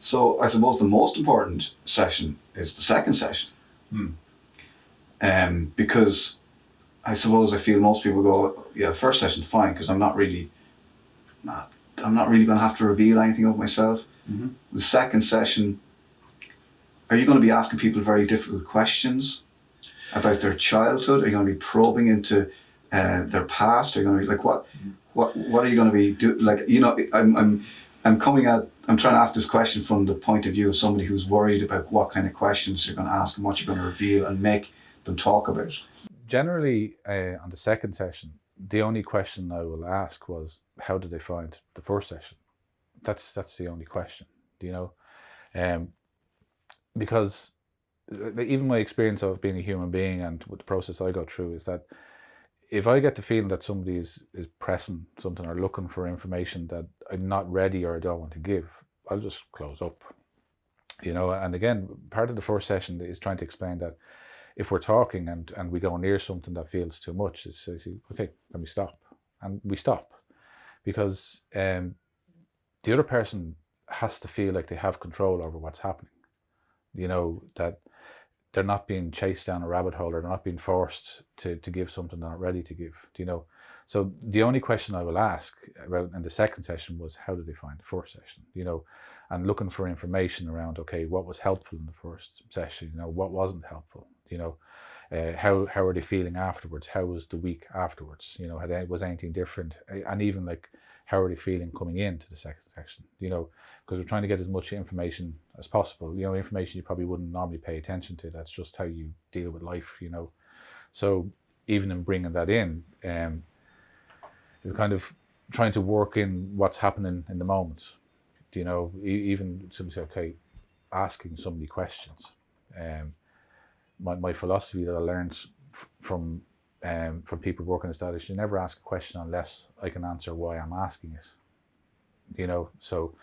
So I suppose the most important session is the second session. Because I suppose I feel most people go, yeah, the first session's fine because I'm not really going to have to reveal anything of myself. Mm-hmm. The second session, are you going to be asking people very difficult questions about their childhood? Are you going to be probing into their past? Are you going to be like, what are you going to be like? You know, I'm trying to ask this question from the point of view of somebody who's worried about what kind of questions you're going to ask and what you're going to reveal and make them talk about. Generally, on the second session, the only question I will ask was, how did they find the first session? That's the only question, you know, because even my experience of being a human being and with the process I go through is that if I get the feeling that somebody is pressing something or looking for information that I'm not ready or I don't want to give, I'll just close up, you know. And again, part of the first session is trying to explain that if we're talking and we go near something that feels too much, it's okay, let me stop. And we stop. Because the other person has to feel like they have control over what's happening. You know, that they're not being chased down a rabbit hole or they're not being forced to give something they're not ready to give, you know. So the only question I will ask about in the second session was, how did they find the first session, you know, and looking for information around, okay, what was helpful in the first session, you know, what wasn't helpful, you know, how are they feeling afterwards, how was the week afterwards, you know, was anything different, and even like, how are they feeling coming into the second session, you know, because we're trying to get as much information as possible, you know, information you probably wouldn't normally pay attention to. That's just how you deal with life, you know. So even in bringing that in, you're kind of trying to work in what's happening in the moment, you know, even somebody say, okay, asking somebody questions. My philosophy that I learned from people working in that is, you never ask a question unless I can answer why I'm asking it, you know. So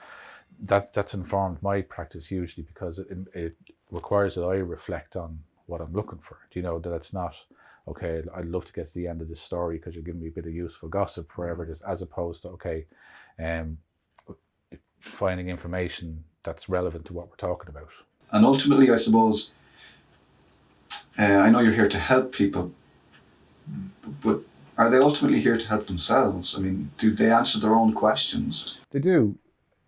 that's informed my practice hugely, because it requires that I reflect on what I'm looking for, you know, that it's not, okay, I'd love to get to the end of this story because you're giving me a bit of useful gossip, wherever it is, as opposed to, okay, finding information that's relevant to what we're talking about. And ultimately, I suppose, I know you're here to help people, but are they ultimately here to help themselves? I mean, do they answer their own questions? They do.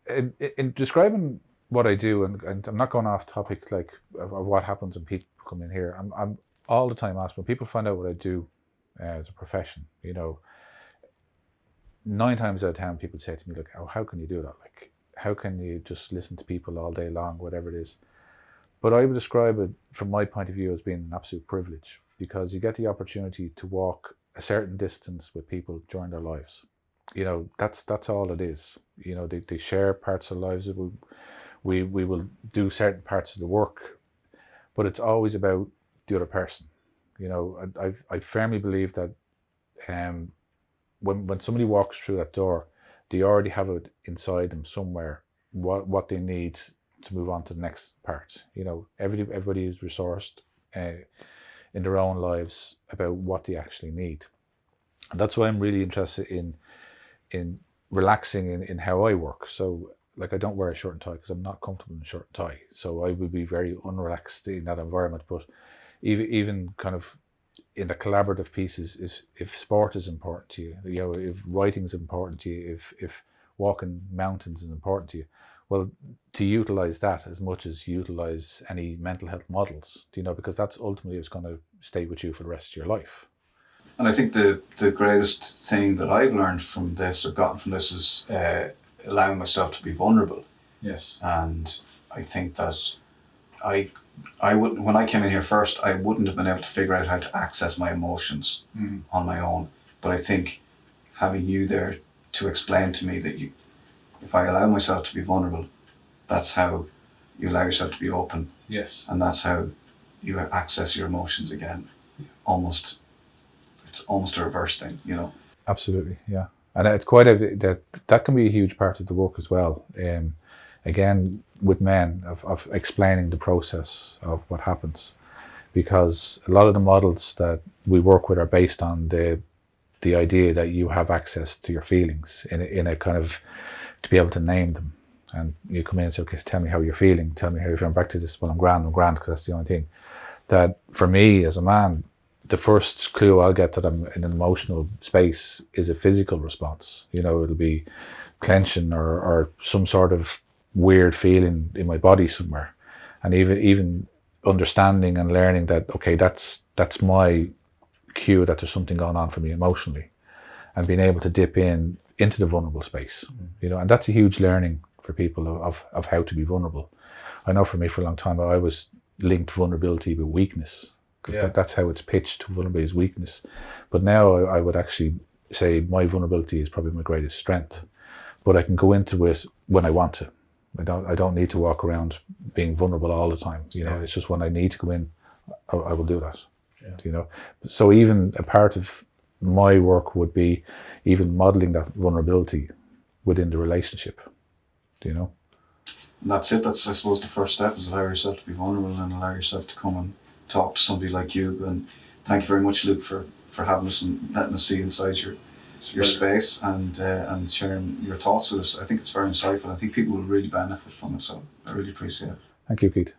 In describing what I do, and I'm not going off topic like of what happens when people come in here. I'm all the time asked when people find out what I do as a profession. You know, 9 times out of 10, people say to me like, "Oh, how can you do that? Like, how can you just listen to people all day long, whatever it is?" But I would describe it from my point of view as being an absolute privilege, because you get the opportunity to walk a certain distance with people during their lives. You know, that's all it is. You know, they share parts of lives. We will do certain parts of the work, but it's always about the other person. You know, I firmly believe that when somebody walks through that door, they already have it inside them somewhere what they need to move on to the next part. You know, everybody is resourced in their own lives about what they actually need, and that's why I'm really interested in relaxing in how I work. So like, I don't wear a shirt and tie because I'm not comfortable in a shirt and tie. So I would be very unrelaxed in that environment. But even kind of in the collaborative pieces, is if sport is important to you, you know, if writing is important to you, if walking mountains is important to you, well, to utilize that as much as utilize any mental health models, you know, because that's ultimately what's going to stay with you for the rest of your life. And I think the greatest thing that I've learned from this or gotten from this is allowing myself to be vulnerable. Yes. And I think that I wouldn't, when I came in here first, I wouldn't have been able to figure out how to access my emotions on my own. But I think having you there to explain to me that if I allow myself to be vulnerable, that's how you allow yourself to be open. Yes. And that's how you access your emotions again. Almost. It's almost a reverse thing, you know. Absolutely, yeah, and it's quite that can be a huge part of the work as well. Again, with men, of explaining the process of what happens, because a lot of the models that we work with are based on the idea that you have access to your feelings in a kind of, to be able to name them, and you come in and say, okay, tell me how you're feeling, tell me how you're feeling. Back to this, well, I'm grand, because that's the only thing. That for me as a man, the first clue I'll get that I'm in an emotional space is a physical response. You know, it'll be clenching or some sort of weird feeling in my body somewhere. And even understanding and learning that, okay, that's my cue that there's something going on for me emotionally, and being able to dip into the vulnerable space, you know, and that's a huge learning for people of how to be vulnerable. I know for me, for a long time, I was linked vulnerability with weakness, because that's how it's pitched. Vulnerability is weakness, but now I would actually say my vulnerability is probably my greatest strength. But I can go into it when I want to. I don't need to walk around being vulnerable all the time. You know, it's just when I need to go in, I will do that. Yeah. You know, so even a part of my work would be even modeling that vulnerability within the relationship. You know, and that's it. That's, I suppose, the first step is allow yourself to be vulnerable and allow yourself to come and talk to somebody like you. And thank you very much, Luke, for having us and letting us see inside your space and sharing your thoughts with us. I think it's very insightful. I think people will really benefit from it, so I really appreciate it. Thank you, Pete.